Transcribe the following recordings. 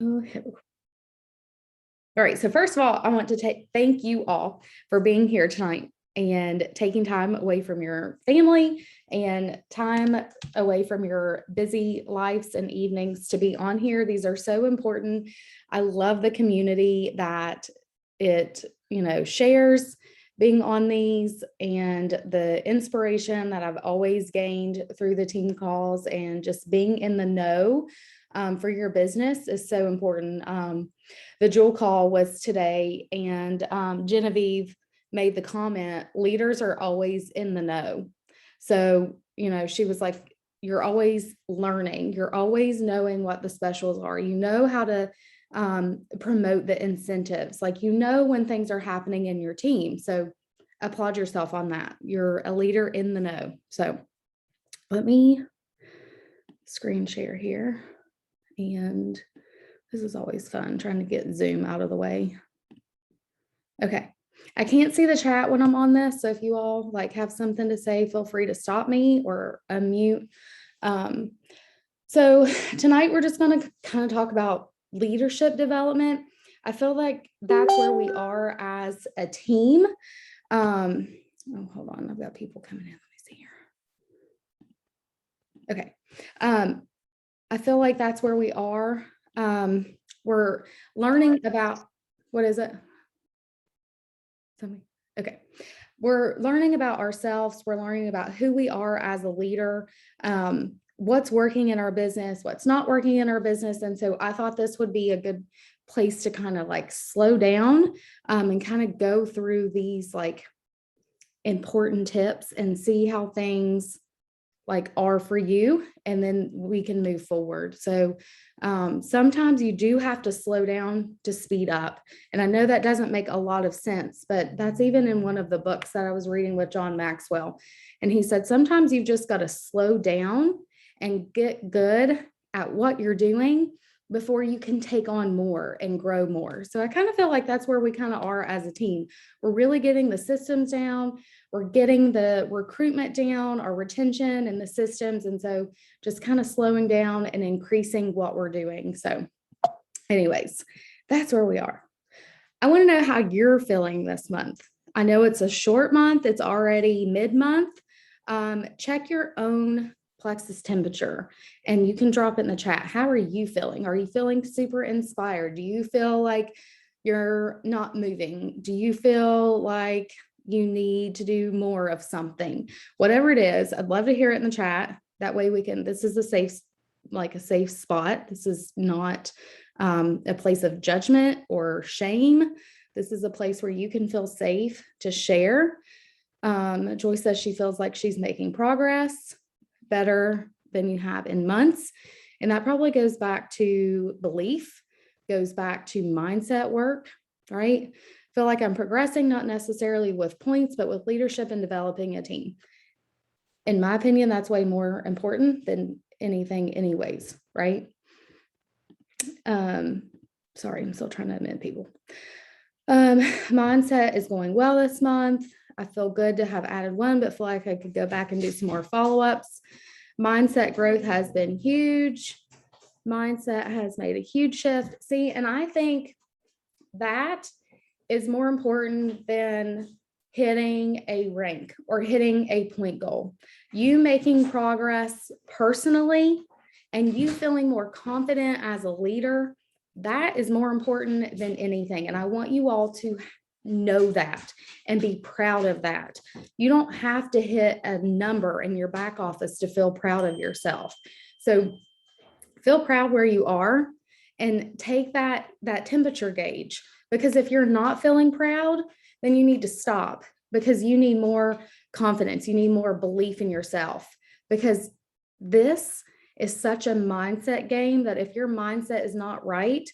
Oh, all right. So first of all, I want to thank you all for being here tonight and taking time away from your family and time away from your busy lives and evenings to be on here. These are so important. I love the community that it, shares being on these and the inspiration that I've always gained through the team calls and just being in the know for your business is so important. The Jewel call was today, and Genevieve made the comment, leaders are always in the know. So, she was like, you're always learning, you're always knowing what the specials are, how to promote the incentives, like, when things are happening in your team. So applaud yourself on that. You're a leader in the know. So let me screen share here. And this is always fun, trying to get Zoom out of the way. Okay. I can't see the chat when I'm on this. So if you all have something to say, feel free to stop me or unmute. So tonight we're just going to kind of talk about leadership development. I feel like that's where we are as a team. Oh, hold on. I've got people coming in. Let me see here. Okay. I feel like that's where we are. We're learning about, what is it? Something. Okay. We're learning about ourselves. We're learning about who we are as a leader, what's working in our business, what's not working in our business. And so I thought this would be a good place to kind of slow down and kind of go through these important tips and see how things are for you, and then we can move forward. So sometimes you do have to slow down to speed up. And I know that doesn't make a lot of sense, but that's even in one of the books that I was reading with John Maxwell. And he said, sometimes you've just got to slow down and get good at what you're doing before you can take on more and grow more. So I kind of feel like that's where we kind of are as a team. We're really getting the systems down. We're getting the recruitment down, our retention and the systems. And so just kind of slowing down and increasing what we're doing. So anyways, that's where we are. I want to know how you're feeling this month. I know it's a short month. It's already mid-month. Check your own plexus temperature and you can drop it in the chat. How are you feeling? Are you feeling super inspired? Do you feel like you're not moving? Do you feel like you need to do more of something? Whatever it is, I'd love to hear it in the chat. That way this is a safe spot. This is not a place of judgment or shame. This is a place where you can feel safe to share. Joy says she feels like she's making progress better than you have in months. And that probably goes back to belief, goes back to mindset work, right? Feel like I'm progressing, not necessarily with points, but with leadership and developing a team. In my opinion, that's way more important than anything anyways, right? Sorry, I'm still trying to admit people. Mindset is going well this month. I feel good to have added one, but feel like I could go back and do some more follow-ups. Mindset growth has been huge. Mindset has made a huge shift. See, and I think that is more important than hitting a rank or hitting a point goal. You making progress personally and you feeling more confident as a leader, that is more important than anything. And I want you all to know that and be proud of that. You don't have to hit a number in your back office to feel proud of yourself. So feel proud where you are and take that temperature gauge, because if you're not feeling proud, then you need to stop, because you need more confidence. You need more belief in yourself, because this is such a mindset game that if your mindset is not right,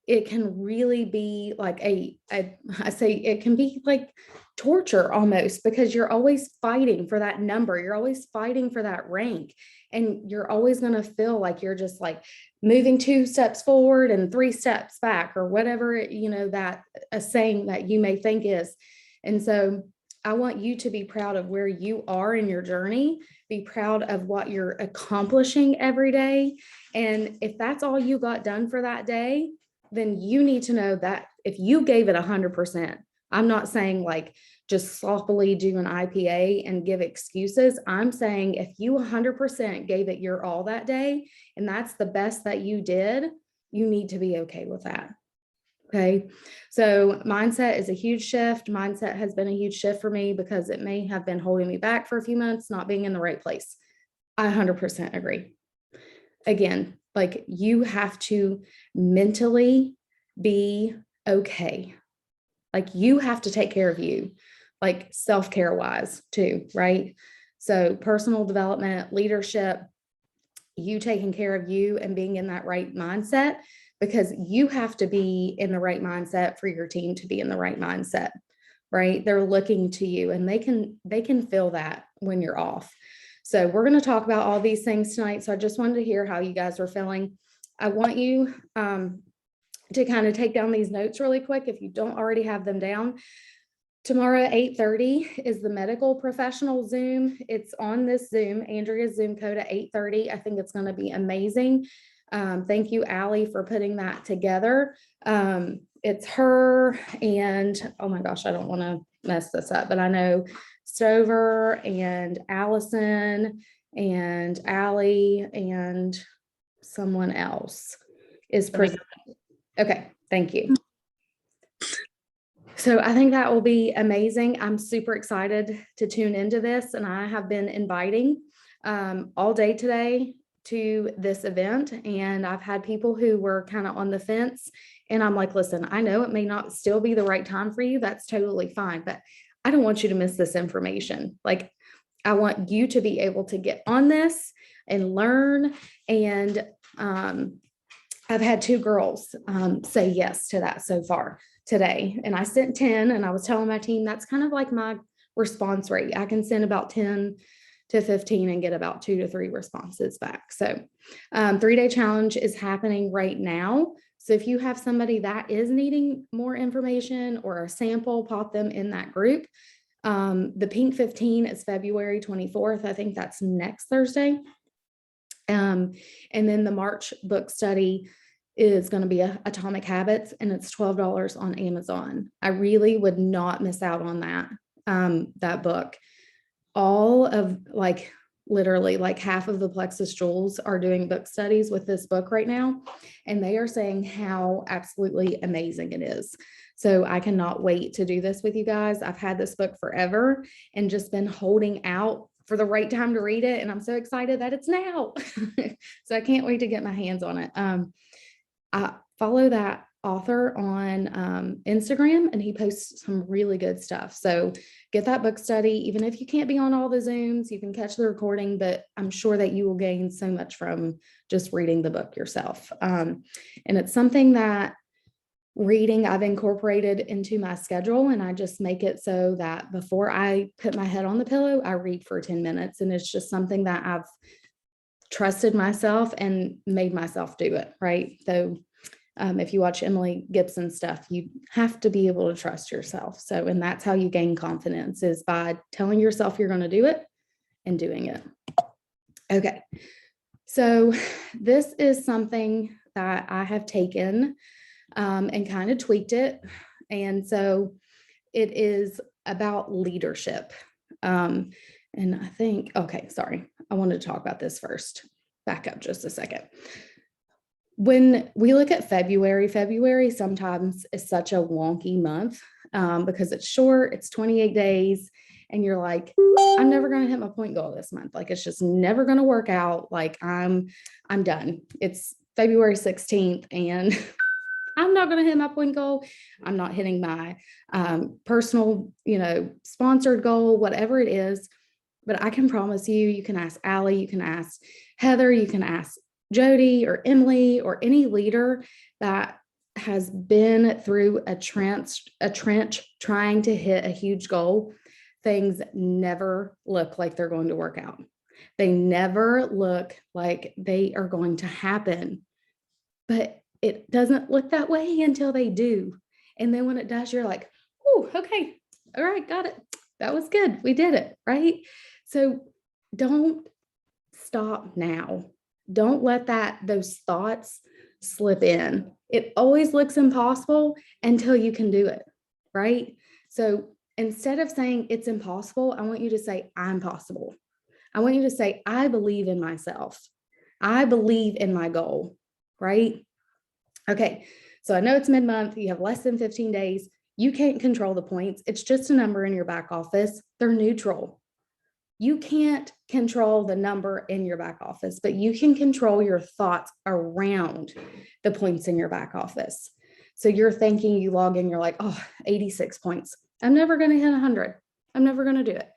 it can really be like I say it can be like torture almost, because you're always fighting for that number. You're always fighting for that rank. And you're always going to feel like you're just moving 2 steps forward and 3 steps back, or whatever, that a saying that you may think is. And so I want you to be proud of where you are in your journey, be proud of what you're accomplishing every day. And if that's all you got done for that day, then you need to know that if you gave it 100%, I'm not saying like just sloppily do an IPA and give excuses. I'm saying if you 100% gave it your all that day, and that's the best that you did, you need to be okay with that. Okay. So mindset is a huge shift. Mindset has been a huge shift for me because it may have been holding me back for a few months, not being in the right place. I 100% agree. Again, like you have to mentally be okay. Like you have to take care of you, like self-care wise too, right? So personal development, leadership, you taking care of you and being in that right mindset, because you have to be in the right mindset for your team to be in the right mindset, right? They're looking to you and they can feel that when you're off. So we're going to talk about all these things tonight. So I just wanted to hear how you guys are feeling. I want you to kind of take down these notes really quick if you don't already have them down. Tomorrow at 8:30 is the medical professional Zoom. It's on this Zoom, Andrea's Zoom code at 8:30. I think it's going to be amazing. Thank you, Allie, for putting that together. It's her and, oh my gosh, I don't want to mess this up, but I know Stover and Allison and Allie and someone else is presenting. Okay, thank you. So I think that will be amazing. I'm super excited to tune into this, and I have been inviting all day today to this event, and I've had people who were kind of on the fence, and I'm like, listen, I know it may not still be the right time for you. That's totally fine, but I don't want you to miss this information. Like, I want you to be able to get on this and learn. And I've had 2 girls say yes to that so far today. And I sent 10, and I was telling my team, that's kind of like my response rate. I can send about 10 to 15 and get about 2 to 3 responses back. So 3-day challenge is happening right now. So if you have somebody that is needing more information or a sample, pop them in that group. The Pink 15 is February 24th. I think that's next Thursday. And then the March book study is going to be Atomic Habits, and it's $12 on Amazon. I really would not miss out on that book. All of literally half of the Plexus Jewels are doing book studies with this book right now, and they are saying how absolutely amazing it is. So I cannot wait to do this with you guys. I've had this book forever and just been holding out for the right time to read it. And I'm so excited that it's now. So I can't wait to get my hands on it. I follow that author on Instagram, and he posts some really good stuff. So get that book study. Even if you can't be on all the Zooms, you can catch the recording, but I'm sure that you will gain so much from just reading the book yourself. And it's something that reading I've incorporated into my schedule, and I just make it so that before I put my head on the pillow, I read for 10 minutes. And it's just something that I've trusted myself and made myself do it. Right. So if you watch Emily Gibson stuff, you have to be able to trust yourself. So, and that's how you gain confidence, is by telling yourself you're going to do it and doing it. Okay. So this is something that I have taken and kind of tweaked it. And so it is about leadership. And I think, okay, sorry, I wanted to talk about this first. Back up just a second. When we look at February sometimes is such a wonky month because it's short, it's 28 days, and you're like, I'm never going to hit my point goal this month. Like, it's just never going to work out. Like, I'm done. It's February 16th and I'm not going to hit my point goal. I'm not hitting my personal, sponsored goal, whatever it is. But I can promise you, you can ask Allie, you can ask Heather, you can ask Jody or Emily or any leader that has been through a trench trying to hit a huge goal. Things never look like they're going to work out. They never look like they are going to happen. But it doesn't look that way until they do. And then when it does, you're like, oh, okay, all right, got it. that was good. We did it, right? So don't stop now. Don't let those thoughts slip in. It always looks impossible until you can do it, right? So instead of saying it's impossible, I want you to say, I'm possible. I want you to say, I believe in myself. I believe in my goal, right? Okay, so I know it's mid-month, you have less than 15 days. You can't control the points. It's just a number in your back office. They're neutral. You can't control the number in your back office, but you can control your thoughts around the points in your back office. So you're thinking, you log in, you're like, oh, 86 points. I'm never going to hit 100. I'm never going to do it.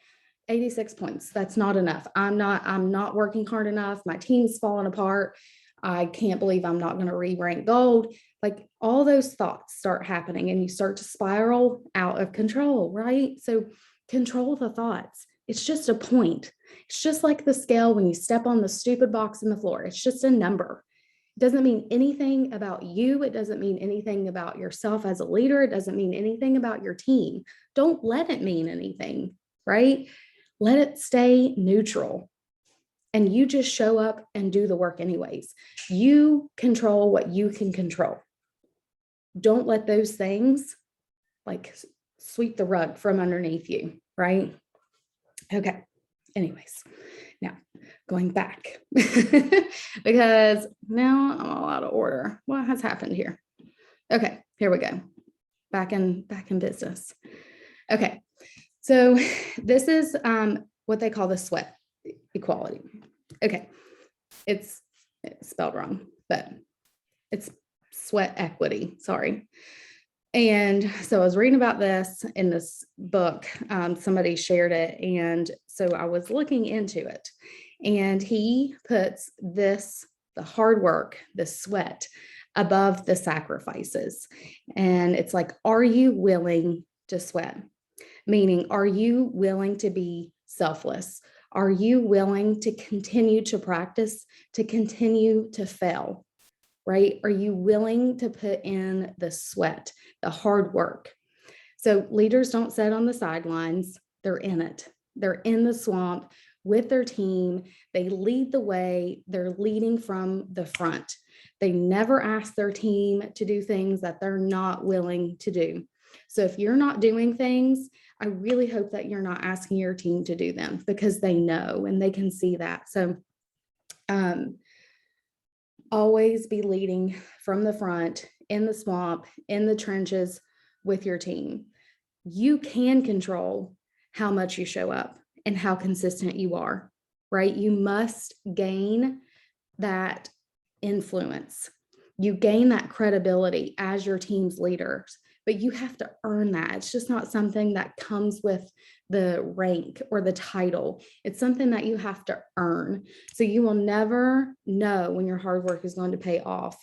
86 points. That's not enough. I'm not working hard enough. My team's falling apart. I can't believe I'm not going to re-rank gold. Like all those thoughts start happening and you start to spiral out of control, right? So control the thoughts. It's just a point. It's just like the scale when you step on the stupid box in the floor. It's just a number. It doesn't mean anything about you. It doesn't mean anything about yourself as a leader. It doesn't mean anything about your team. Don't let it mean anything, right? Let it stay neutral. And you just show up and do the work anyways. You control what you can control. Don't let those things like sweep the rug from underneath you, right? Okay. Anyways, now going back because now I'm all out of order. What has happened here? Okay, here we go. Back in business. Okay. So this is what they call the sweat equality. Okay. It's spelled wrong, but it's sweat equity. Sorry. And so I was reading about this in this book. Somebody shared it. And so I was looking into it. And he puts this, the hard work, the sweat, above the sacrifices. And it's like, are you willing to sweat? Meaning, are you willing to be selfless? Are you willing to continue to practice, to continue to fail? Right? Are you willing to put in the sweat, the hard work? So leaders don't sit on the sidelines. They're in it. They're in the swamp with their team. They lead the way. They're leading from the front. They never ask their team to do things that they're not willing to do. So if you're not doing things, I really hope that you're not asking your team to do them because they know and they can see that. So, always be leading from the front, in the swamp, in the trenches with your team. You can control how much you show up and how consistent you are, right? You must gain that influence. You gain that credibility as your team's leaders, but you have to earn that. It's just not something that comes with the rank or the title. It's something that you have to earn. So you will never know when your hard work is going to pay off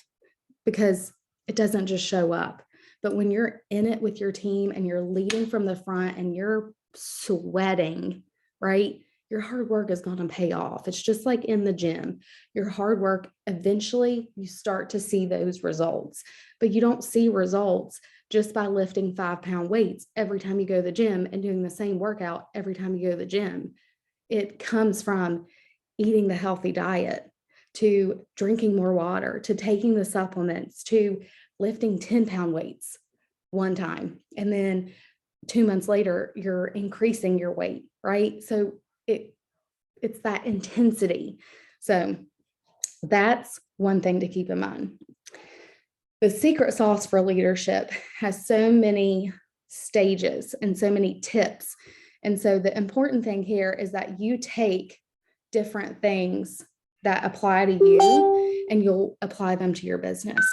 because it doesn't just show up. But when you're in it with your team and you're leading from the front and you're sweating, right? Your hard work is going to pay off. It's just like in the gym. Your hard work, eventually you start to see those results, but you don't see results just by lifting 5-pound weights every time you go to the gym and doing the same workout every time you go to the gym. It comes from eating the healthy diet, to drinking more water, to taking the supplements, to lifting 10-pound weights one time. And then 2 months later, you're increasing your weight, right? So it's that intensity. So that's one thing to keep in mind. The secret sauce for leadership has so many stages and so many tips. And so the important thing here is that you take different things that apply to you and you'll apply them to your business.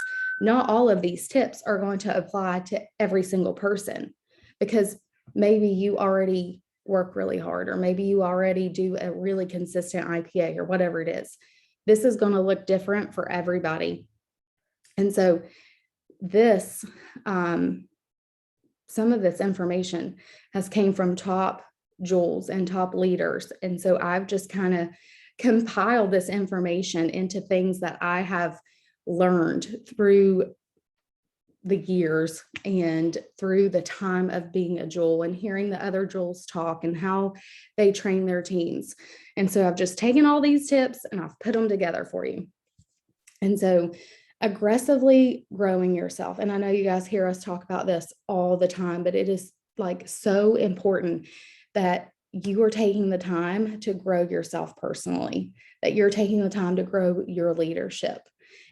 Not all of these tips are going to apply to every single person because maybe you already work really hard, or maybe you already do a really consistent IPA or whatever it is. This is going to look different for everybody. And so this, some of this information has came from top jewels and top leaders. And so I've just kind of compiled this information into things that I have learned through the years and through the time of being a Jewel and hearing the other Jewels talk and how they train their teams. And so I've just taken all these tips and I've put them together for you. And so aggressively growing yourself. And I know you guys hear us talk about this all the time, but it is like so important that you are taking the time to grow yourself personally, that you're taking the time to grow your leadership.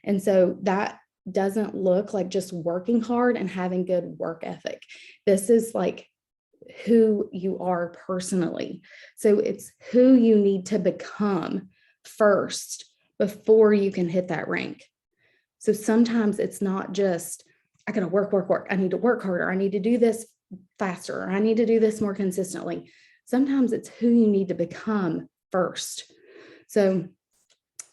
And so that doesn't look like just working hard and having good work ethic. This is like who you are personally. So it's who you need to become first before you can hit that rank. So sometimes it's not just, I gotta work. I need to work harder. I need to do this faster. Or I need to do this more consistently. Sometimes it's who you need to become first. So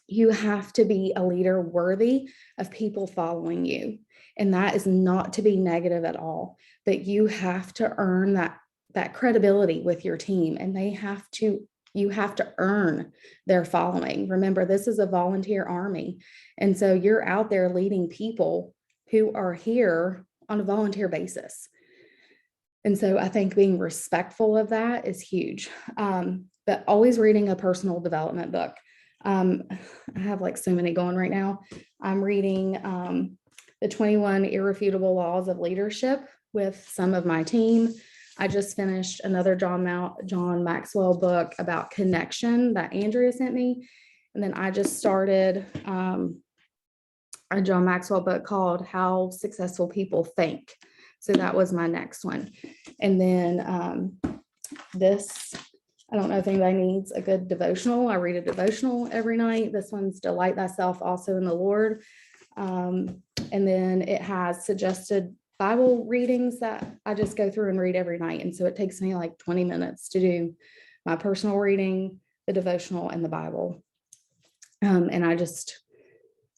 you have to be a leader worthy of people following you. And that is not to be negative at all, but you have to earn that credibility with your team, and you have to earn their following. Remember, this is a volunteer army. And so you're out there leading people who are here on a volunteer basis. And so I think being respectful of that is huge. But always reading a personal development book. I have like so many going right now. I'm reading the 21 Irrefutable Laws of Leadership with some of my team. I just finished another John Maxwell book about connection that Andrea sent me. And then I just started a John Maxwell book called How Successful People Think. So that was my next one. And then this, I don't know if anybody needs a good devotional. I read a devotional every night. This one's Delight Thyself Also in the Lord. And then it has suggested Bible readings that I just go through and read every night. And so it takes me like 20 minutes to do my personal reading, the devotional, and the Bible. And I just,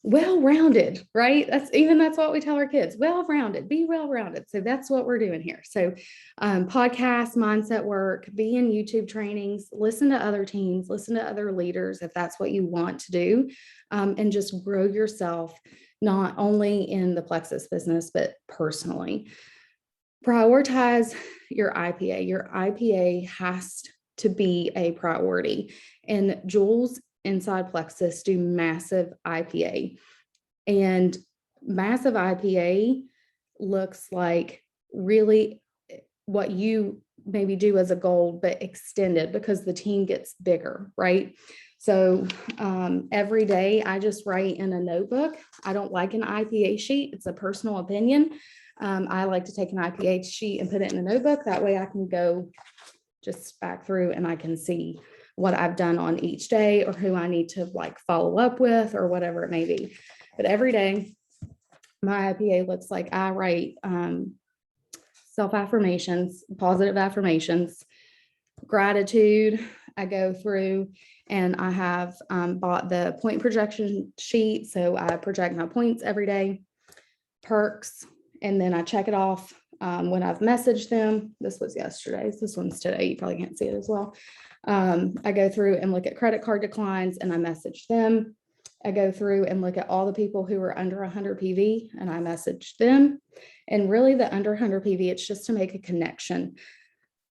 well-rounded, right? That's what we tell our kids, well-rounded, be well-rounded. So that's what we're doing here. So podcasts, mindset work, be in YouTube trainings, listen to other teams, listen to other leaders, if that's what you want to do, and just grow yourself, not only in the Plexus business, but personally. Prioritize your IPA. Your IPA has to be a priority. And Jewels inside Plexus do massive IPA. And massive IPA looks like really what you maybe do as a goal, but extended because the team gets bigger, right? So every day I just write in a notebook. I don't like an IPA sheet. It's a personal opinion. I like to take an IPA sheet and put it in a notebook. That way I can go just back through and I can see what I've done on each day or who I need to like follow up with or whatever it may be. But every day my IPA looks like I write self-affirmations, positive affirmations, gratitude. I go through and I have bought the point projection sheet. So I project my points every day, perks, and then I check it off when I've messaged them. This was yesterday's, this one's today. You probably can't see it as well. I go through and look at credit card declines and I message them. I go through and look at all the people who are under 100 PV and I message them. And really the under 100 PV, it's just to make a connection.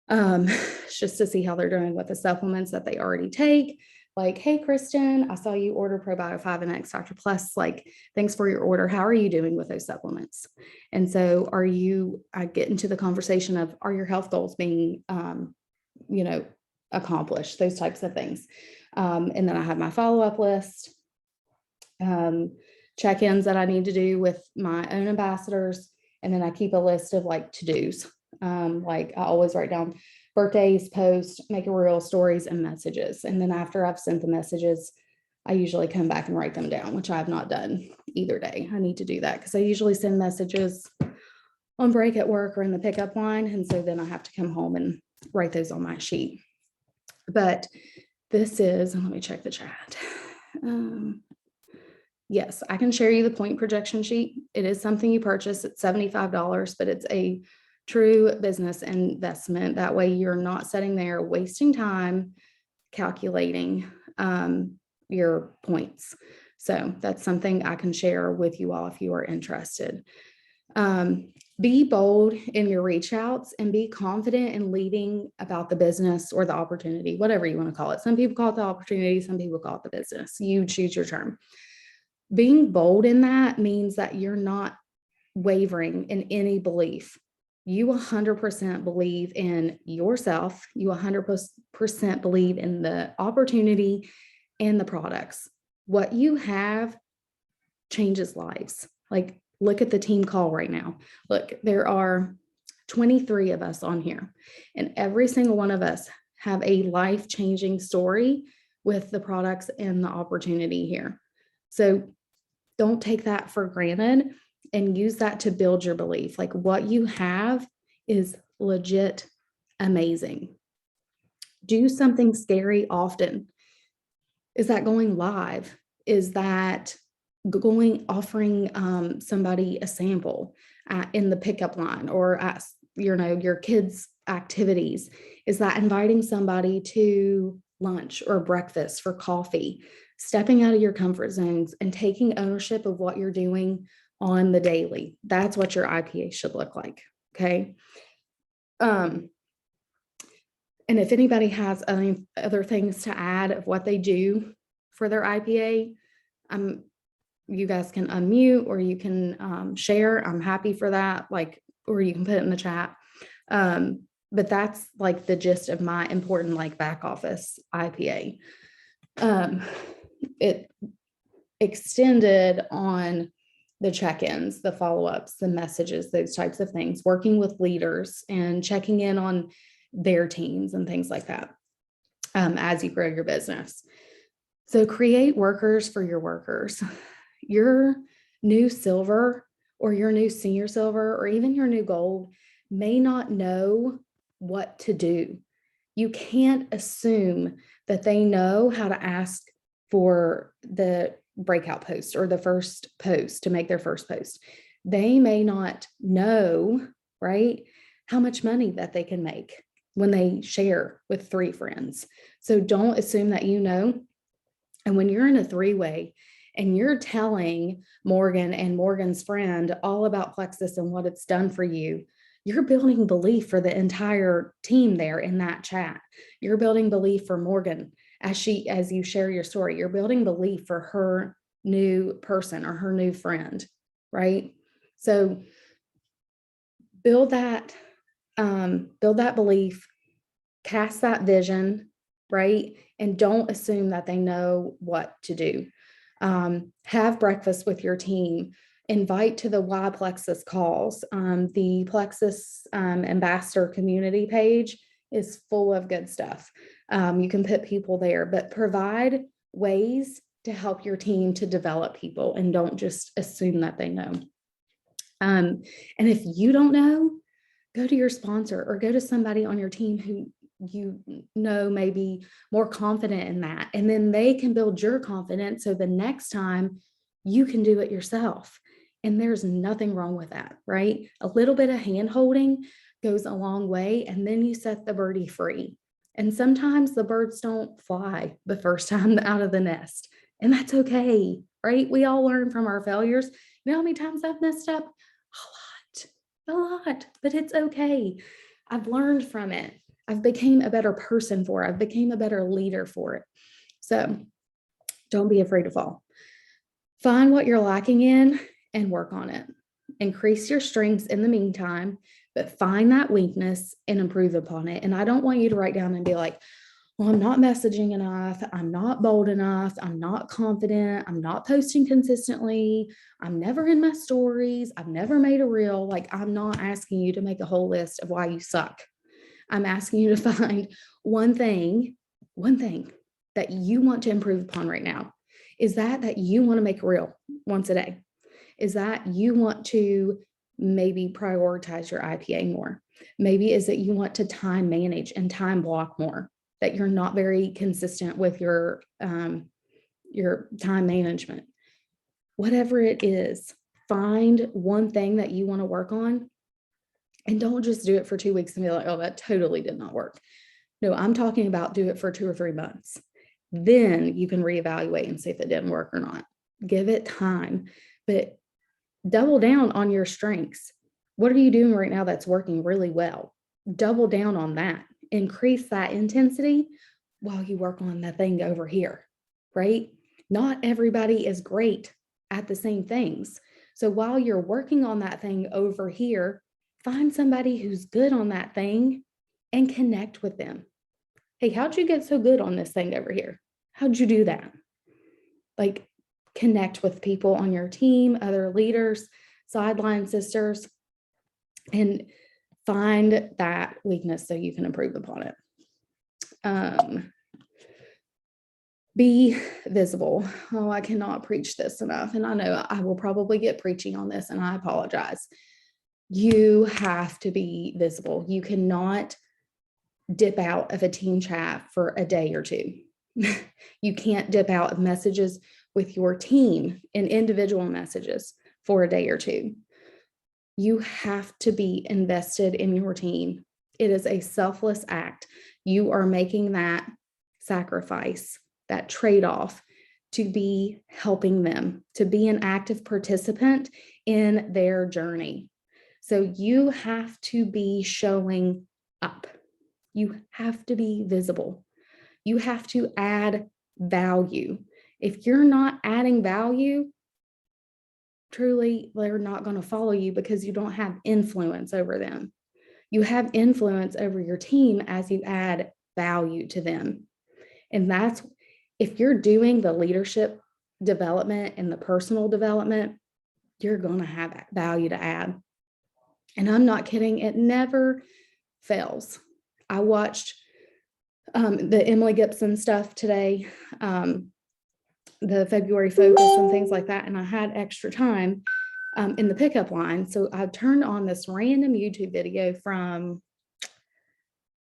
It's just to see how they're doing with the supplements that they already take. Like, hey, Kristen, I saw you order Probio 5 and X Factor Plus. Like, thanks for your order. How are you doing with those supplements? And so I get into the conversation of, are your health goals being, accomplished, those types of things. And then I have my follow-up list, check-ins that I need to do with my own ambassadors. And then I keep a list of like to-dos. Like I always write down birthdays, posts, make a reel, stories, and messages. And then after I've sent the messages, I usually come back and write them down, which I have not done either day. I need to do that because I usually send messages on break at work or in the pickup line. And so then I have to come home and write those on my sheet. But this is, and let me check the chat. Yes, I can share you the point projection sheet. It is something you purchase. It's $75, but it's a true business investment. That way you're not sitting there wasting time calculating your points. So that's something I can share with you all if you are interested. Be bold in your reach outs and be confident in leading about the business or the opportunity, whatever you want to call it. Some people call it the opportunity, some people call it the business. You choose your term. Being bold in that means that you're not wavering in any belief. You 100% believe in yourself. You 100% believe in the opportunity and the products. What you have changes lives. Like, look at the team call right now. Look, there are 23 of us on here, and every single one of us have a life-changing story with the products and the opportunity here. So don't take that for granted and use that to build your belief. Like, what you have is legit amazing. Do something scary often. Is that going live? Is that offering somebody a sample in the pickup line or at your kids' activities? Is that inviting somebody to lunch or breakfast for coffee? Stepping out of your comfort zones and taking ownership of what you're doing on the daily. That's what your IPA should look like. Okay. And if anybody has any other things to add of what they do for their IPA, you guys can unmute or you can share. I'm happy for that. Or you can put it in the chat. But that's like the gist of my important back office IPA. It extended on the check-ins, the follow-ups, the messages, those types of things, working with leaders and checking in on their teams and things like that as you grow your business. So create workers for your workers. Your new silver or your new senior silver or even your new gold may not know what to do. You can't assume that they know how to ask for the breakout post or the first post to make their first post. They may not know, right, how much money that they can make when they share with 3 friends. So don't assume that you know. And when you're in a 3-way and you're telling Morgan and Morgan's friend all about Plexus and what it's done for you, you're building belief for the entire team there in that chat. You're building belief for Morgan as you share your story. You're building belief for her new person or her new friend, right? So build that belief, cast that vision, right? And don't assume that they know what to do. Have breakfast with your team. Invite to the Why Plexus calls. The Plexus Ambassador community page is full of good stuff. You can put people there, but provide ways to help your team to develop people and don't just assume that they know. And if you don't know, go to your sponsor or go to somebody on your team who you know may be more confident in that. And then they can build your confidence so the next time you can do it yourself. And there's nothing wrong with that, right? A little bit of hand holding goes a long way, and then you set the birdie free. And sometimes the birds don't fly the first time out of the nest, and that's okay, right? We all learn from our failures. You know how many times I've messed up? A lot, but it's okay. I've learned from it. I've became a better person for it. I've became a better leader for it. So don't be afraid to fall. Find what you're lacking in and work on it. Increase your strengths in the meantime, but find that weakness and improve upon it. And I don't want you to write down and be like, well, I'm not messaging enough. I'm not bold enough. I'm not confident. I'm not posting consistently. I'm never in my stories. I've never made a reel. Like, I'm not asking you to make a whole list of why you suck. I'm asking you to find one thing that you want to improve upon right now. Is that you want to make a reel once a day? Is that you want to maybe prioritize your IPA more? Maybe is it you want to time manage and time block more, that you're not very consistent with your time management. Whatever it is, find one thing that you want to work on and don't just do it for 2 weeks and be like, oh, that totally did not work. No, I'm talking about do it for 2 or 3 months. Then you can reevaluate and see if it didn't work or not. Give it time, but Double down on your strengths. What are you doing right now that's working really well? Double down on that. Increase that intensity while you work on the thing over here, right? Not everybody is great at the same things. So while you're working on that thing over here, find somebody who's good on that thing and connect with them. Hey, how'd you get so good on this thing over here? How'd you do that? Like, connect with people on your team, other leaders, sideline sisters, and find that weakness so you can improve upon it. Be visible. Oh, I cannot preach this enough. And I know I will probably get preaching on this, and I apologize. You have to be visible. You cannot dip out of a team chat for a day or two. You can't dip out of messages with your team and individual messages for a day or two. You have to be invested in your team. It is a selfless act. You are making that sacrifice, that trade-off, to be helping them, to be an active participant in their journey. So you have to be showing up. You have to be visible. You have to add value. If you're not adding value, truly, they're not going to follow you because you don't have influence over them. You have influence over your team as you add value to them. And that's, if you're doing the leadership development and the personal development, you're going to have value to add. And I'm not kidding. It never fails. I watched the Emily Gibson stuff today, the February focus and things like that. And I had extra time in the pickup line. So I turned on this random YouTube video from,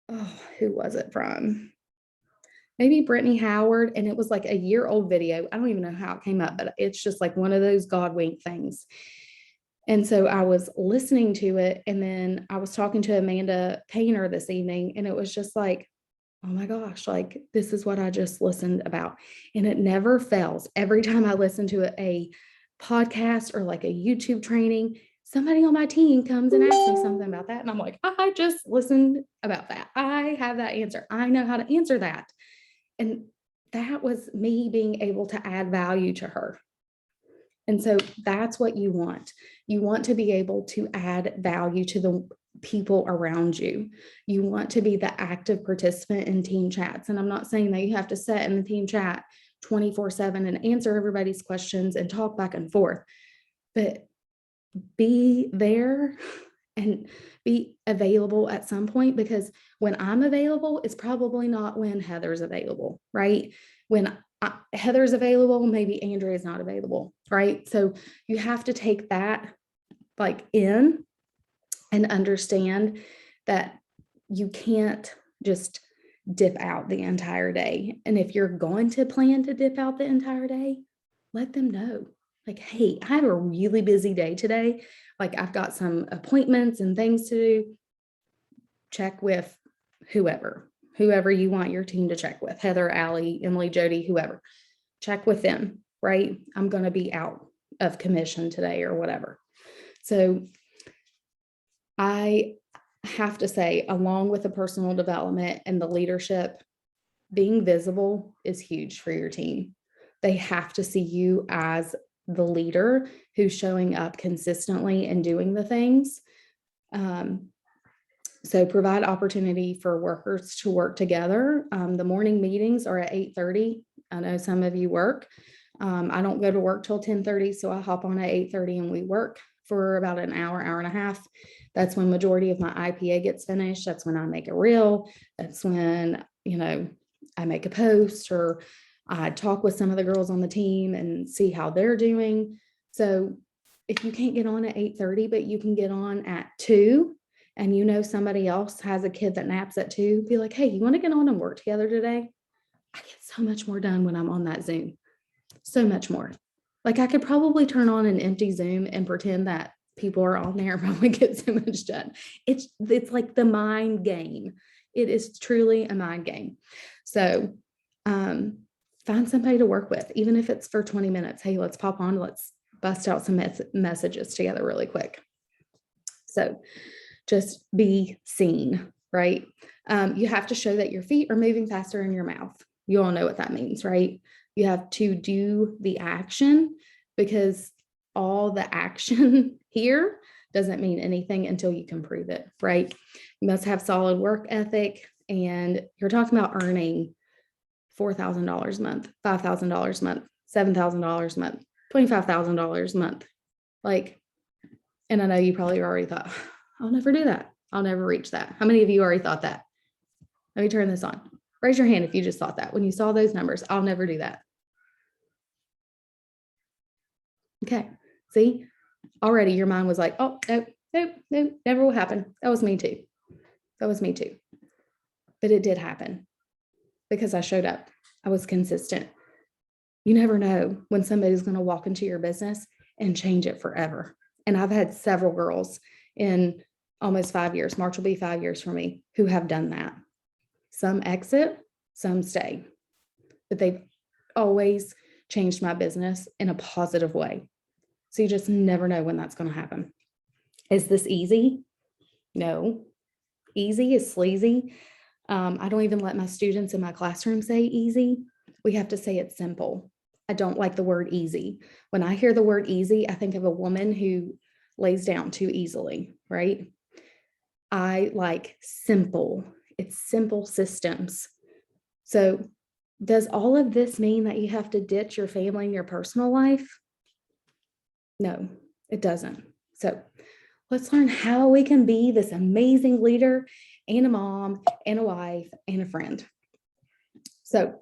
who was it from? Maybe Brittany Howard. And it was like a year-old video. I don't even know how it came up, but it's just like one of those God wink things. And so I was listening to it. And then I was talking to Amanda Painter this evening. And it was just like, oh my gosh, like this is what I just listened about. And it never fails. Every time I listen to a podcast or like a YouTube training, somebody on my team comes and asks me something about that. And I'm like, I just listened about that. I have that answer. I know how to answer that. And that was me being able to add value to her. And so that's what you want. You want to be able to add value to the people around you. You want to be the active participant in team chats. And I'm not saying that you have to sit in the team chat 24/7 and answer everybody's questions and talk back and forth, but be there and be available at some point, because when I'm available, it's probably not when Heather's available, right? When Heather's available, maybe Andrea's not available, right? So you have to take that like in and understand that you can't just dip out the entire day. And if you're going to plan to dip out the entire day, let them know. Like, hey, I have a really busy day today. Like, I've got some appointments and things to do. Check with whoever you want your team to check with, Heather, Allie, Emily, Jody, whoever. Check with them, right? I'm going to be out of commission today or whatever. So I have to say, along with the personal development and the leadership, being visible is huge for your team. They have to see you as the leader who's showing up consistently and doing the things. So provide opportunity for workers to work together. The morning meetings are at 8:30. I know some of you work. I don't go to work till 10:30, so I hop on at 8:30 and we work for about an hour, hour and a half. That's when majority of my IPA gets finished. That's when I make a reel. That's when, I make a post, or I talk with some of the girls on the team and see how they're doing. So if you can't get on at 8:30, but you can get on at 2, and somebody else has a kid that naps at 2, be like, hey, you want to get on and work together today? I get so much more done when I'm on that Zoom. So much more. Like, I could probably turn on an empty Zoom and pretend that people are on there and probably get so much done. It's like the mind game. It is truly a mind game. So find somebody to work with, even if it's for 20 minutes. Hey, let's pop on, let's bust out some messages together really quick. So just be seen, right? You have to show that your feet are moving faster than your mouth. You all know what that means, right? You have to do the action, because all the action here doesn't mean anything until you can prove it, right? You must have solid work ethic, and you're talking about earning $4,000 a month, $5,000 a month, $7,000 a month, $25,000 a month. Like, and I know you probably already thought, I'll never do that. I'll never reach that. How many of you already thought that? Let me turn this on. Raise your hand if you just thought that. When you saw those numbers, I'll never do that. Okay. See, already your mind was like, oh, no, never will happen. That was me too. That was me too. But it did happen because I showed up. I was consistent. You never know when somebody's going to walk into your business and change it forever. And I've had several girls in almost 5 years, March will be 5 years for me, who have done that. Some exit, some stay, but they've always changed my business in a positive way. So you just never know when that's going to happen. Is this easy? No. Easy is sleazy. I don't even let my students in my classroom say easy. We have to say it's simple. I don't like the word easy. When I hear the word easy, I think of a woman who lays down too easily, right? I like simple. It's simple systems. So does all of this mean that you have to ditch your family and your personal life? No, it doesn't. So let's learn how we can be this amazing leader and a mom and a wife and a friend. So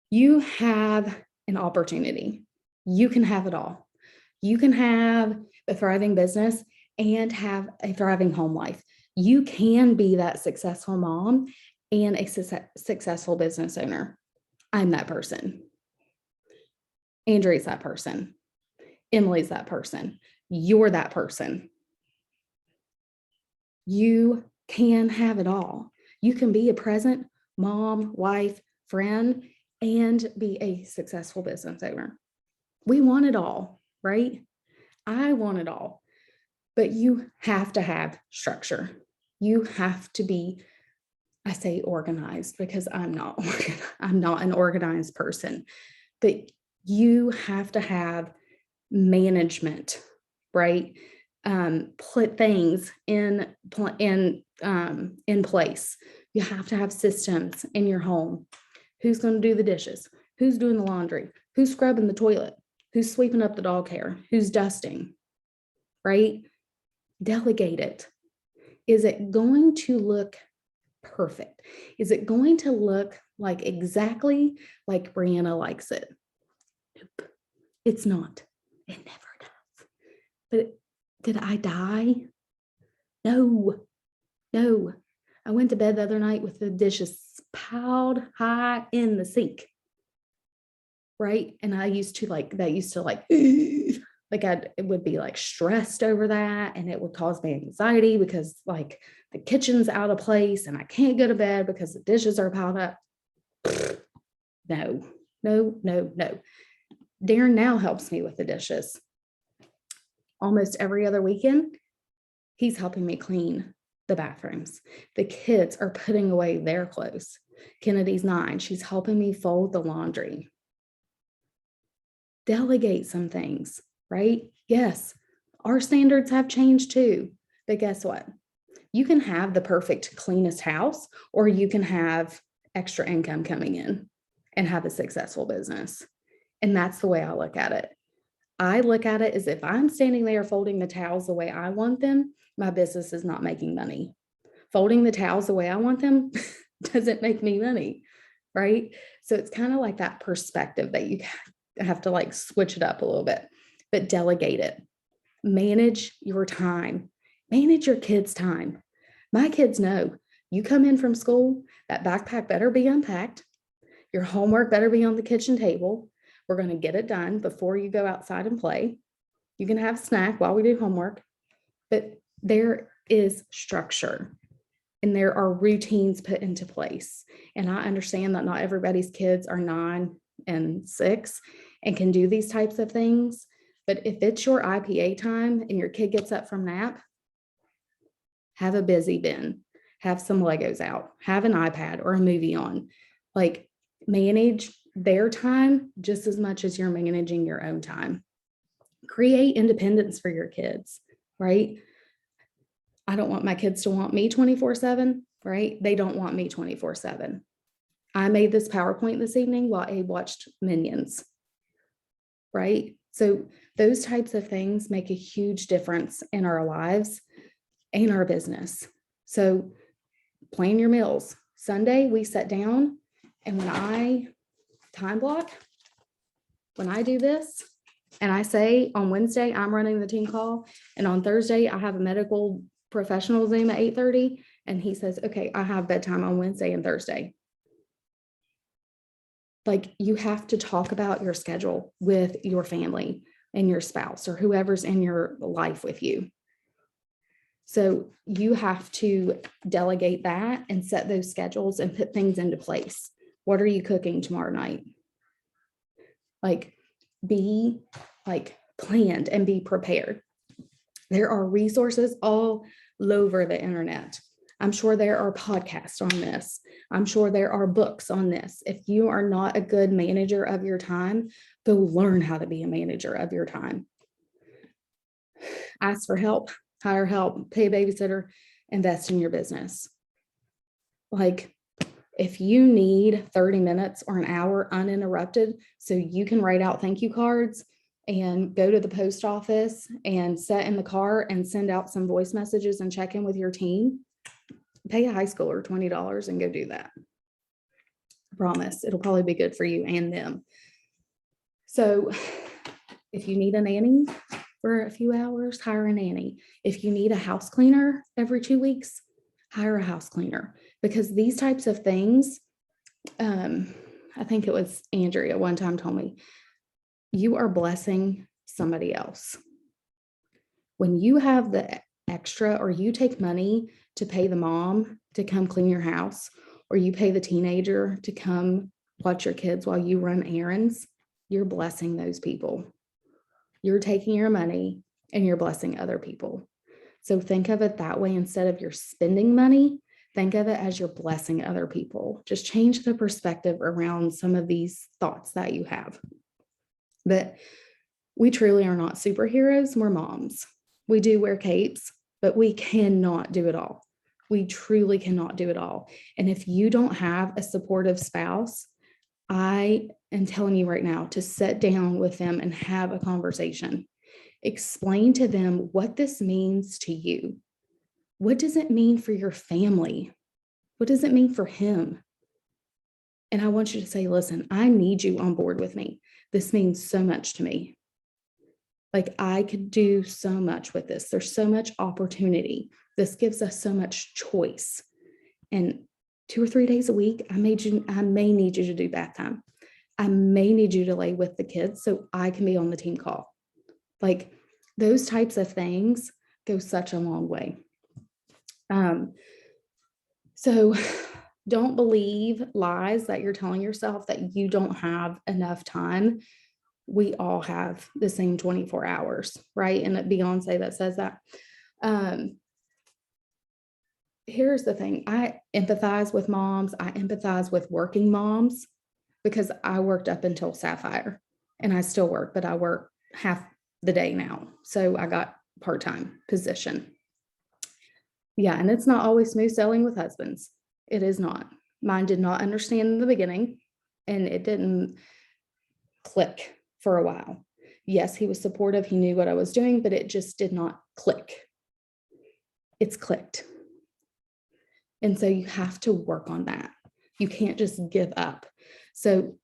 you have an opportunity. You can have it all. You can have a thriving business and have a thriving home life. You can be that successful mom and a successful business owner. I'm that person. Andrea's that person. Emily's that person. You're that person. You can have it all. You can be a present mom, wife, friend, and be a successful business owner. We want it all, right? I want it all. But you have to have structure. You have to be, I say organized because I'm not an organized person, but you have to have management, right? Put things in place. You have to have systems in your home. Who's going to do the dishes? Who's doing the laundry? Who's scrubbing the toilet? Who's sweeping up the dog hair? Who's dusting? Right? Delegate it. Is it going to look perfect? Is it going to look like exactly like Brianna likes it? Nope, it's not. It never does. But did I die? No. I went to bed the other night with the dishes piled high in the sink. Right? And I used to like, it would be like stressed over that, and it would cause me anxiety because like the kitchen's out of place and I can't go to bed because the dishes are piled up. No. Darren now helps me with the dishes. Almost every other weekend, he's helping me clean the bathrooms. The kids are putting away their clothes. Kennedy's 9. She's helping me fold the laundry. Delegate some things, right? Yes, our standards have changed too. But guess what? You can have the perfect, cleanest house, or you can have extra income coming in and have a successful business. And that's the way I look at it. I look at it as if I'm standing there folding the towels the way I want them, my business is not making money. Folding the towels the way I want them doesn't make me money, right? So it's kind of like that perspective that you have to like switch it up a little bit, but delegate it. Manage your time. Manage your kids' time. My kids know you come in from school, that backpack better be unpacked. Your homework better be on the kitchen table. We're going to get it done before you go outside and play. You can have a snack while we do homework, but there is structure and there are routines put into place. And I understand that not everybody's kids are 9 and 6 and can do these types of things, But if it's your IPA time and your kid gets up from nap, have a busy bin, have some Legos out, have an iPad or a movie on, like manage their time just as much as you're managing your own time. Create independence for your kids, right? I don't want my kids to want me 24/7, right? They don't want me 24/7. I made this PowerPoint this evening while Abe watched Minions, right? So those types of things make a huge difference in our lives and our business. So plan your meals. Sunday, we sit down, and when I time block, when I do this, and I say on Wednesday, I'm running the team call, and on Thursday, I have a medical professional Zoom at 8:30, and he says, okay, I have bedtime on Wednesday and Thursday. Like, you have to talk about your schedule with your family and your spouse or whoever's in your life with you. So you have to delegate that and set those schedules and put things into place. What are you cooking tomorrow night? Like, be like planned and be prepared. There are resources all over the internet. I'm sure there are podcasts on this. I'm sure there are books on this. If you are not a good manager of your time, go learn how to be a manager of your time. Ask for help, hire help, pay a babysitter, invest in your business. Like, if you need 30 minutes or an hour uninterrupted so you can write out thank you cards and go to the post office and sit in the car and send out some voice messages and check in with your team, pay a high schooler $20 and go do that. I promise it'll probably be good for you and them. So if you need a nanny for a few hours, hire a nanny. If you need a house cleaner every 2 weeks, hire a house cleaner, because these types of things, I think it was Andrea one time told me, you are blessing somebody else. When you have the extra, or you take money to pay the mom to come clean your house, or you pay the teenager to come watch your kids while you run errands, you're blessing those people. You're taking your money and you're blessing other people. So think of it that way. Instead of you're spending money, think of it as you're blessing other people. Just change the perspective around some of these thoughts that you have. But we truly are not superheroes. We're moms. We do wear capes, but we cannot do it all. We truly cannot do it all. And if you don't have a supportive spouse, I am telling you right now to sit down with them and have a conversation. Explain to them what this means to you. What does it mean for your family? What does it mean for him? And I want you to say, listen, I need you on board with me. This means so much to me. Like, I could do so much with this. There's so much opportunity. This gives us so much choice. And 2 or 3 days a week, I may need you to do bath time. I may need you to lay with the kids so I can be on the team call. Like, those types of things go such a long way. So don't believe lies that you're telling yourself that you don't have enough time. We all have the same 24 hours, right? And Beyonce that says that. Here's the thing. I empathize with moms. I empathize with working moms because I worked up until Sapphire and I still work, but I work half the day now. So I got part-time position. Yeah. And it's not always smooth sailing with husbands. It is not. Mine did not understand in the beginning, and it didn't click for a while. Yes, he was supportive. He knew what I was doing, but it just did not click. It's clicked. And so you have to work on that. You can't just give up. So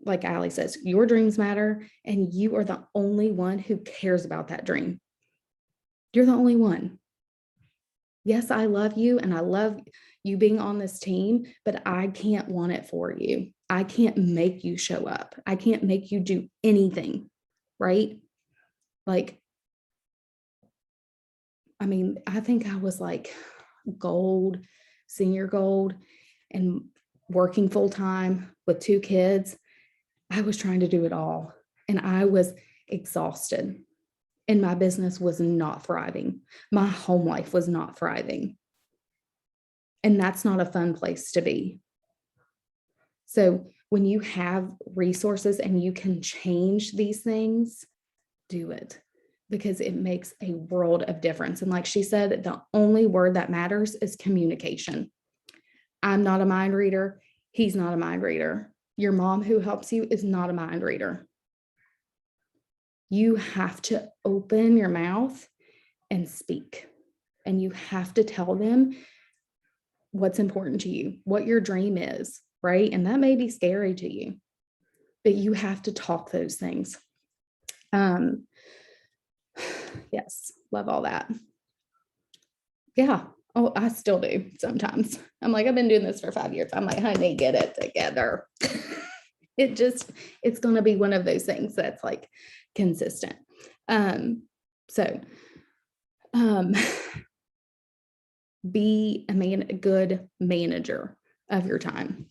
like Allie says, your dreams matter, and you are the only one who cares about that dream. You're the only one. Yes, I love you and I love you being on this team, but I can't want it for you. I can't make you show up. I can't make you do anything, right? Like, I mean, I think I was like gold, senior gold, and working full time with 2 kids. I was trying to do it all. And I was exhausted, and my business was not thriving. My home life was not thriving. And that's not a fun place to be. So when you have resources and you can change these things, do it, because it makes a world of difference. And like she said, the only word that matters is communication. I'm not a mind reader. He's not a mind reader. Your mom who helps you is not a mind reader. You have to open your mouth and speak. And you have to tell them what's important to you, what your dream is, right? And that may be scary to you, but you have to talk those things. Yes, love all that. Yeah. Oh, I still do sometimes. I'm like, I've been doing this for 5 years. I'm like, honey, get it together. It's going to be one of those things that's like consistent. So be a good manager of your time.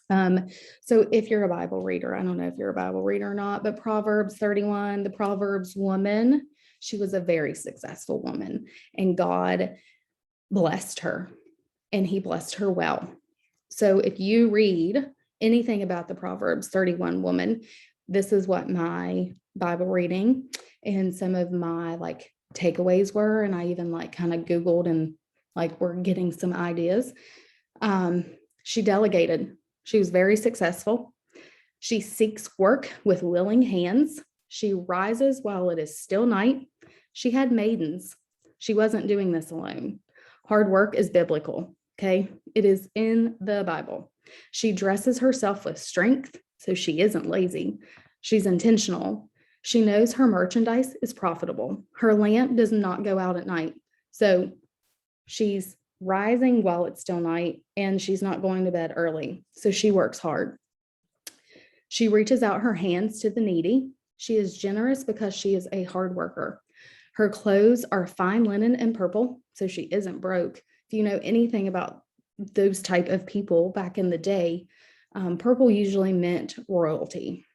So if you're a Bible reader, I don't know if you're a Bible reader or not, but Proverbs 31, the Proverbs woman, she was a very successful woman, and God blessed her, and he blessed her well. So if you read anything about the Proverbs 31 woman, this is what my Bible reading and some of my like takeaways were. And I even like kind of Googled and like we're getting some ideas. She delegated. She was very successful. She seeks work with willing hands. She rises while it is still night. She had maidens. She wasn't doing this alone. Hard work is biblical. Okay. It is in the Bible. She dresses herself with strength, so she isn't lazy. She's intentional. She knows her merchandise is profitable. Her lamp does not go out at night. So she's rising while it's still night, and she's not going to bed early. So she works hard. She reaches out her hands to the needy. She is generous because she is a hard worker. Her clothes are fine linen and purple, so she isn't broke. If you know anything about those type of people back in the day, purple usually meant royalty.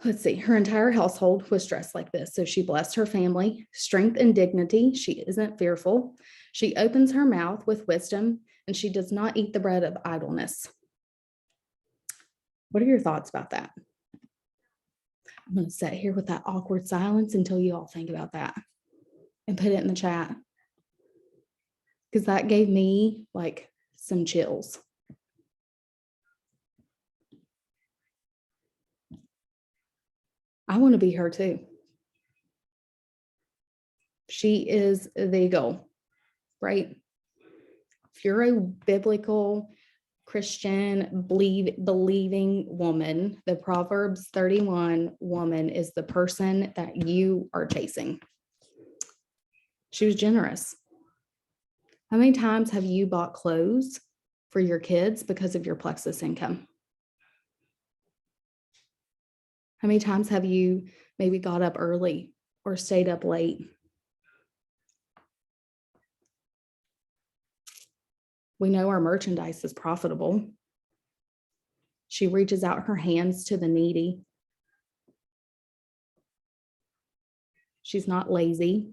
Let's see, her entire household was dressed like this. So she blessed her family, strength and dignity. She isn't fearful. She opens her mouth with wisdom, and she does not eat the bread of idleness. What are your thoughts about that? I'm going to sit here with that awkward silence until you all think about that and put it in the chat, because that gave me like some chills. I want to be her too. She is the goal, right? If you're a biblical Christian believing woman, the Proverbs 31 woman is the person that you are chasing. She was generous. How many times have you bought clothes for your kids because of your Plexus income? How many times have you maybe got up early or stayed up late? We know our merchandise is profitable. She reaches out her hands to the needy. She's not lazy.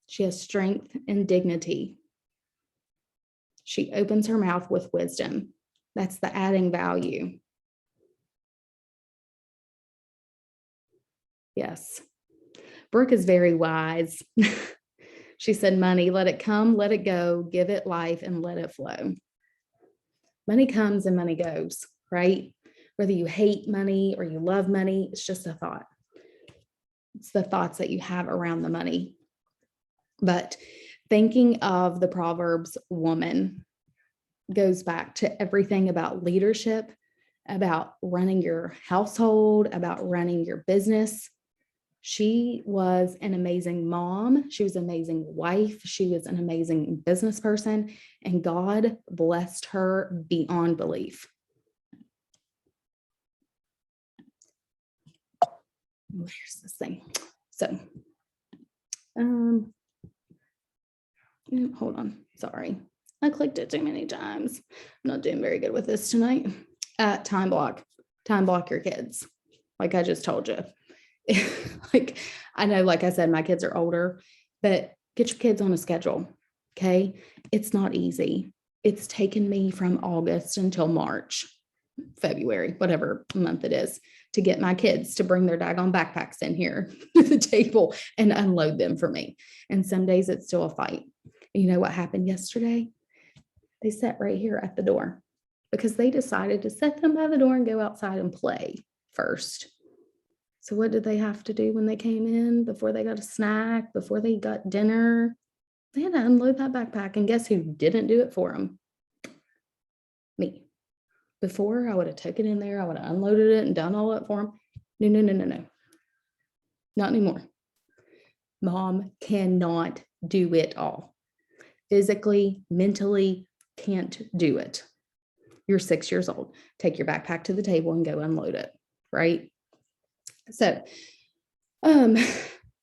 She has strength and dignity. She opens her mouth with wisdom. That's the adding value. Yes. Brooke is very wise. She said, money, let it come, let it go, give it life, and let it flow. Money comes and money goes, right? Whether you hate money or you love money, it's just a thought. It's the thoughts that you have around the money. But thinking of the Proverbs woman goes back to everything about leadership, about running your household, about running your business. She was an amazing mom. She was an amazing wife. She was an amazing business person, and God blessed her beyond belief. Where's this thing? So, hold on. Sorry. I clicked it too many times. I'm not doing very good with this tonight. Time block. time block your kids. Like I just told you. Like, I know, like I said, my kids are older, but get your kids on a schedule. Okay. It's not easy. It's taken me from August until March, February, whatever month it is, to get my kids to bring their daggone backpacks in here to the table and unload them for me. And some days it's still a fight. You know what happened yesterday? They sat right here at the door because they decided to set them by the door and go outside and play first. So what did they have to do when they came in, before they got a snack, before they got dinner? They had to unload that backpack. And guess who didn't do it for them? Me. Before, I would have taken it in there, I would have unloaded it and done all that for them. No. Not anymore. Mom cannot do it all. Physically, mentally, can't do it. You're 6 years old. Take your backpack to the table and go unload it, right? So,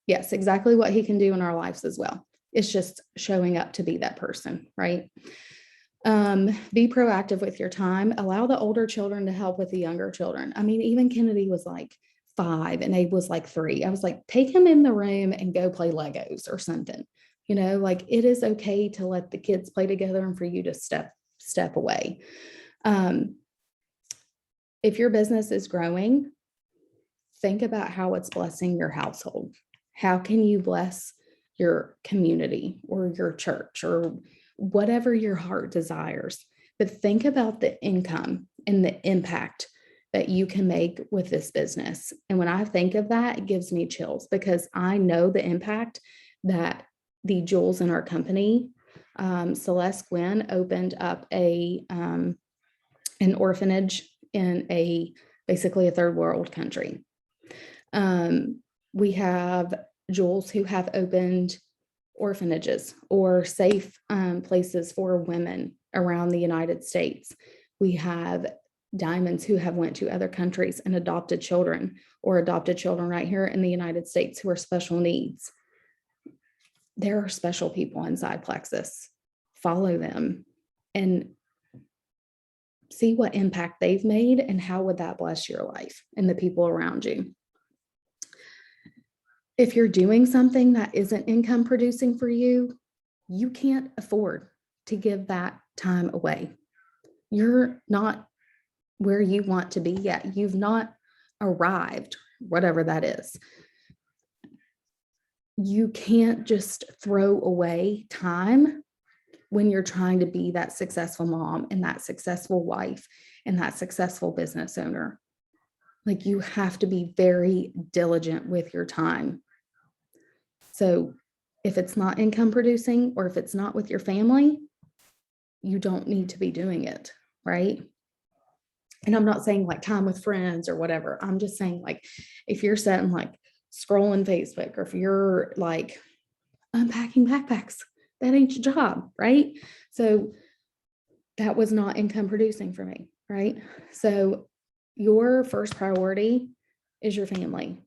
yes, exactly what he can do in our lives as well. It's just showing up to be that person, right? Be proactive with your time. Allow the older children to help with the younger children. I mean, even Kennedy was like 5 and Abe was like 3. I was like, take him in the room and go play Legos or something. You know, like it is okay to let the kids play together and for you to step away. If your business is growing, think about how it's blessing your household. How can you bless your community or your church or whatever your heart desires? But think about the income and the impact that you can make with this business. And when I think of that, it gives me chills because I know the impact that the jewels in our company. Celeste Gwynn opened up an orphanage in basically a third world country. We have Jules who have opened orphanages or safe places for women around the United States. We have Diamonds who have went to other countries and adopted children right here in the United States who are special needs. There are special people inside Plexus. Follow them and see what impact they've made and how would that bless your life and the people around you. If you're doing something that isn't income producing for you, you can't afford to give that time away. You're not where you want to be yet. You've not arrived, whatever that is. You can't just throw away time when you're trying to be that successful mom and that successful wife and that successful business owner. Like you have to be very diligent with your time. So if it's not income producing or if it's not with your family, you don't need to be doing it, right? And I'm not saying like time with friends or whatever. I'm just saying like if you're sitting like scrolling Facebook or if you're like unpacking backpacks, that ain't your job, right? So that was not income producing for me, right? So your first priority is your family.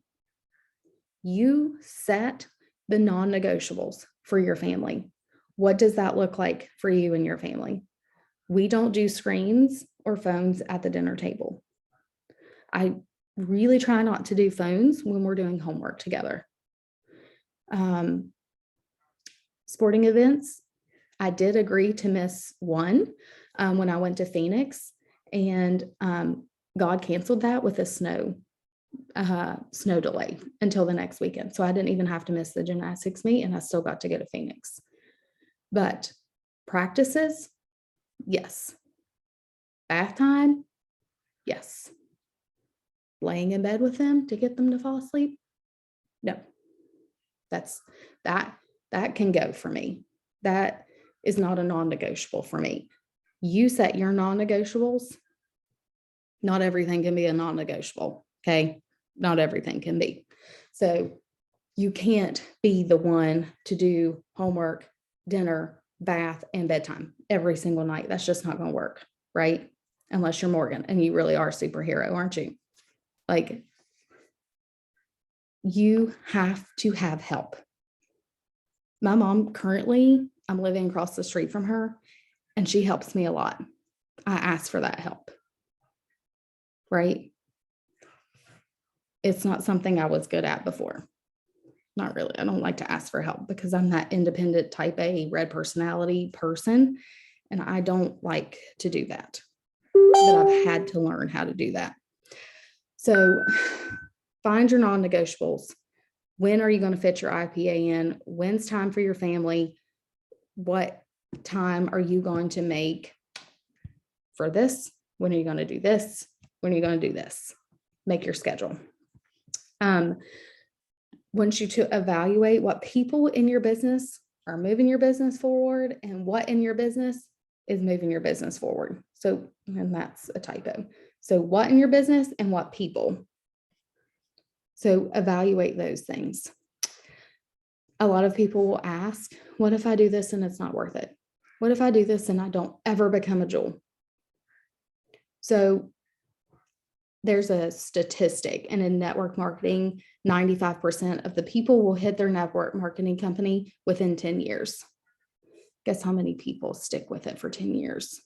You set the non-negotiables for your family. What does that look like for you and your family? We don't do screens or phones at the dinner table. I really try not to do phones when we're doing homework together. Sporting events, I did agree to miss one when I went to Phoenix, and God canceled that with a snow delay until the next weekend. So I didn't even have to miss the gymnastics meet and I still got to go to Phoenix. But practices, yes. Bath time, yes. Laying in bed with them to get them to fall asleep, no. That can go for me. That is not a non-negotiable for me. You set your non-negotiables. Not everything can be a non-negotiable, okay? Not everything can be. So you can't be the one to do homework, dinner, bath, and bedtime every single night. That's just not going to work, right? Unless you're Morgan and you really are a superhero, aren't you? Like, you have to have help. My mom currently, I'm living across the street from her, and she helps me a lot. I ask for that help, right? It's not something I was good at before. Not really. I don't like to ask for help because I'm that independent type A red personality person, and I don't like to do that. But I've had to learn how to do that. So find your non-negotiables. When are you going to fit your IPA in? When's time for your family? What time are you going to make for this? When are you going to do this? When are you going to do this? Make your schedule. Want you to evaluate what people in your business are moving your business forward and what in your business is moving your business forward. So, and that's a typo. So what in your business and what people. So evaluate those things. A lot of people will ask, what if I do this and it's not worth it? What if I do this and I don't ever become a jewel? So there's a statistic, and in network marketing, 95% of the people will hit their network marketing company within 10 years. Guess how many people stick with it for 10 years?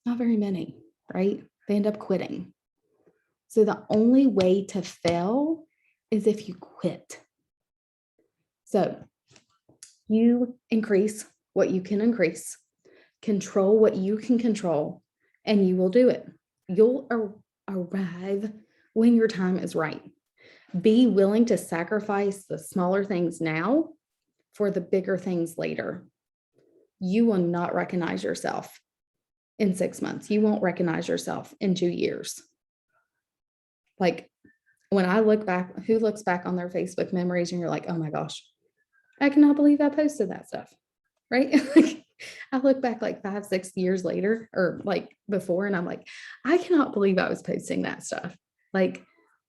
Not very many, right? They end up quitting. So the only way to fail is if you quit. So you increase what you can increase, control what you can control, and you will do it. You'll arrive when your time is right. Be willing to sacrifice the smaller things now for the bigger things later. You will not recognize yourself in 6 months. You won't recognize yourself in 2 years. Like when I look back, who looks back on their Facebook memories and you're like, oh my gosh, I cannot believe I posted that stuff, right? I look back like 5, 6 years later or like before, and I'm like, I cannot believe I was posting that stuff. Like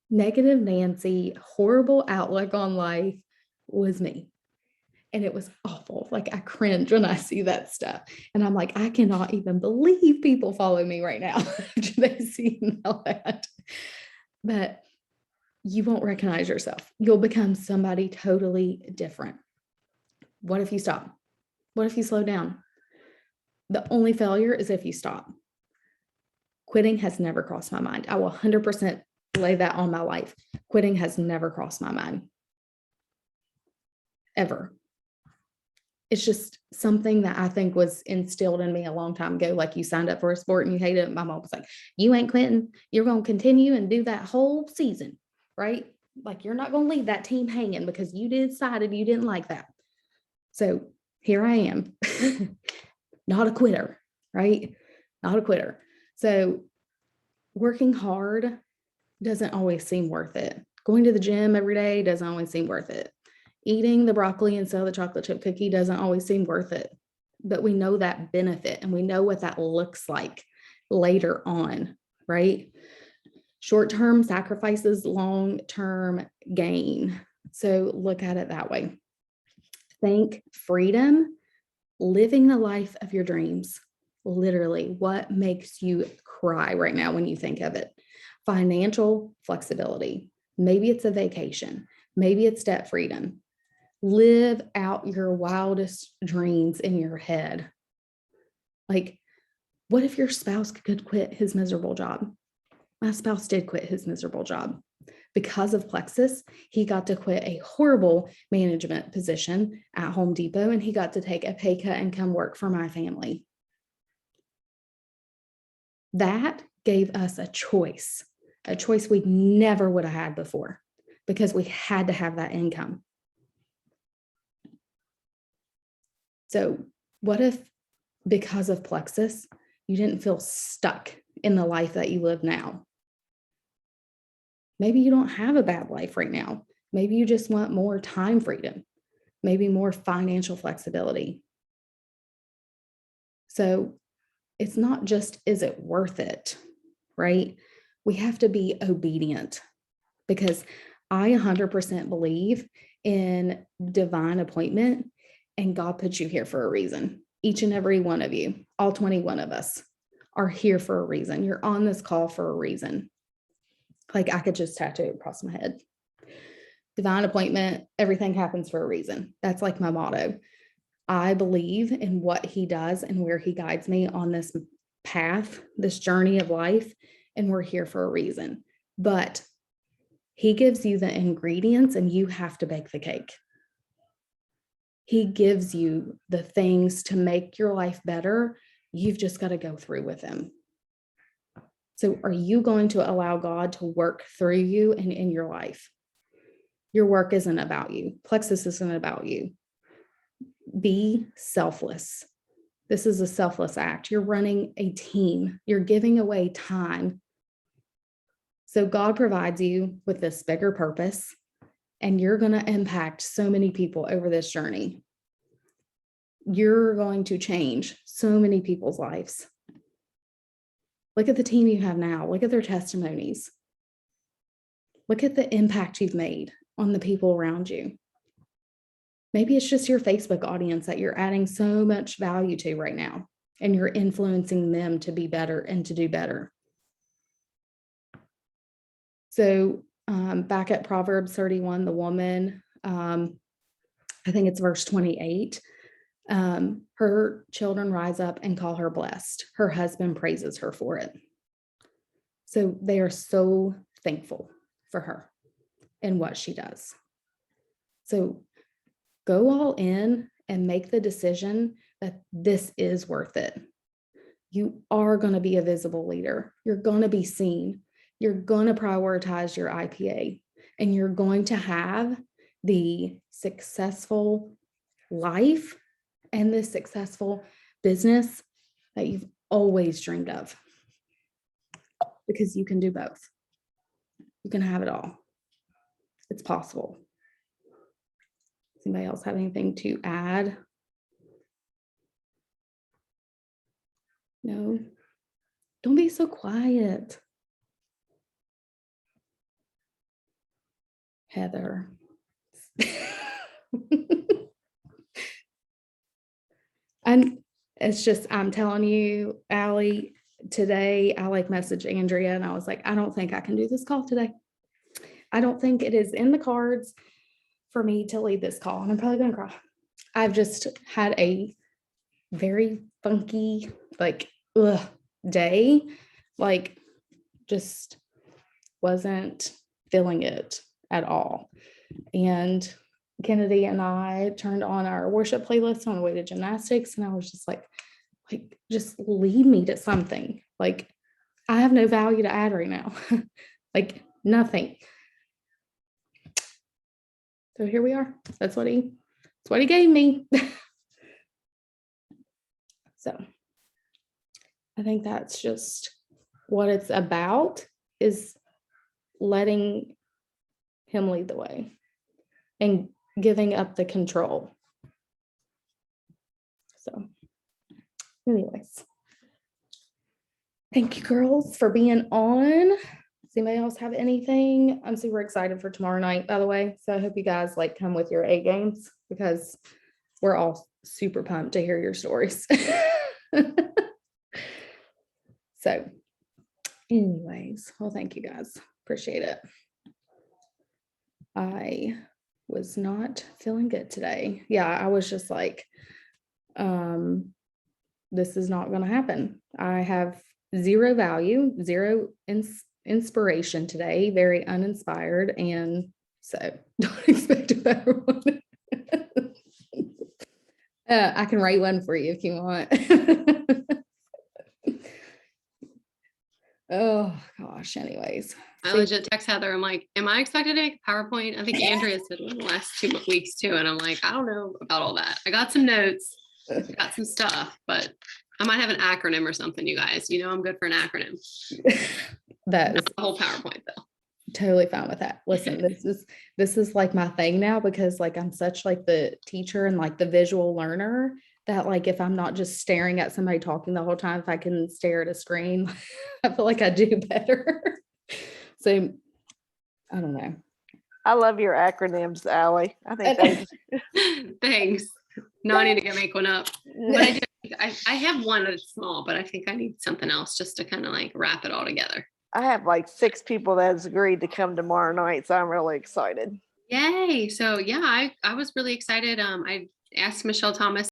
negative Nancy, horrible outlook on life was me. And it was awful. Like I cringe when I see that stuff. And I'm like, I cannot even believe people follow me right now after they see all that. But you won't recognize yourself. You'll become somebody totally different. What if you stop? What if you slow down? The only failure is if you stop. Quitting has never crossed my mind. I will 100% lay that on my life. Quitting has never crossed my mind. Ever. It's just something that I think was instilled in me a long time ago. Like you signed up for a sport and you hate it. My mom was like, you ain't quitting. You're going to continue and do that whole season, right? Like you're not going to leave that team hanging because you decided you didn't like that. So here I am, not a quitter, right? Not a quitter. So working hard doesn't always seem worth it. Going to the gym every day doesn't always seem worth it. Eating the broccoli instead of the chocolate chip cookie doesn't always seem worth it. But we know that benefit and we know what that looks like later on, right? Short-term sacrifices, long-term gain. So look at it that way. Think freedom, living the life of your dreams. Literally, what makes you cry right now when you think of it? Financial flexibility. Maybe it's a vacation. Maybe it's debt freedom. Live out your wildest dreams in your head. Like, what if your spouse could quit his miserable job? My spouse did quit his miserable job. Because of Plexus, he got to quit a horrible management position at Home Depot, and he got to take a pay cut and come work for my family. That gave us a choice we never would have had before because we had to have that income. So what if because of Plexus, you didn't feel stuck in the life that you live now? Maybe you don't have a bad life right now. Maybe you just want more time freedom, maybe more financial flexibility. So it's not just, is it worth it, right? We have to be obedient because I 100% believe in divine appointment, and God put you here for a reason. Each and every one of you, all 21 of us are here for a reason. You're on this call for a reason. Like I could just tattoo it across my head. Divine appointment, everything happens for a reason. That's like my motto. I believe in what he does and where he guides me on this path, this journey of life, and we're here for a reason. but he gives you the ingredients and you have to bake the cake. He gives you the things to make your life better. You've just got to go through with him. So are you going to allow God to work through you and in your life? Your work isn't about you. Plexus isn't about you. Be selfless. This is a selfless act. You're running a team. You're giving away time. So God provides you with this bigger purpose, and you're going to impact so many people over this journey. You're going to change so many people's lives. Look at the team you have now. Look at their testimonies. Look at the impact you've made on the people around you. Maybe it's just your Facebook audience that you're adding so much value to right now, and you're influencing them to be better and to do better. So back at Proverbs 31, the woman, I think it's verse 28, her children rise up and call her blessed. Her husband praises her for it. So they are so thankful for her and what she does. So go all in and make the decision that this is worth it. You are going to be a visible leader. You're going to be seen. You're going to prioritize your IPA, and you're going to have the successful life and the successful business that you've always dreamed of, because you can do both. You can have it all. It's possible. Does anybody else have anything to add? No? Don't be so quiet. Heather. And it's just, I'm telling you, Allie, today I messaged Andrea and I was like, I don't think I can do this call today. I don't think it is in the cards for me to lead this call, and I'm probably gonna cry. I've just had a very funky, day, just wasn't feeling it at all. And Kennedy and I turned on our worship playlist on the way to gymnastics, and I was just like, just lead me to something. I have no value to add right now. Nothing. So here we are. That's what he gave me. So I think that's just what it's about, is letting him lead the way and giving up the control. So anyways, thank you girls for being on. Does anybody else have anything? I'm super excited for tomorrow night, by the way. So I hope you guys come with your A games, because we're all super pumped to hear your stories. So anyways, well, thank you guys. Appreciate it. I was not feeling good today. Yeah, I was just like, this is not going to happen. I have zero value, zero inspiration today, very uninspired. And so don't expect a better one. I can write one for you if you want. Oh gosh, anyways. I legit text Heather. I'm like, am I expected to make a PowerPoint? I think Andrea said in the last 2 weeks too. And I'm like, I don't know about all that. I got some notes, got some stuff, but I might have an acronym or something, you guys. I'm good for an acronym. That is the whole PowerPoint though. Totally fine with that. Listen, this is my thing now, because I'm such the teacher and the visual learner, that if I'm not just staring at somebody talking the whole time, if I can stare at a screen, I feel like I do better. So I don't know. I love your acronyms, Allie. I think Thanks. No, I need to go make one up. But I have one that's small, but I think I need something else just to kind of wrap it all together. I have 6 people that has agreed to come tomorrow night, so I'm really excited. Yay. So yeah, I was really excited. I asked Michelle Thomas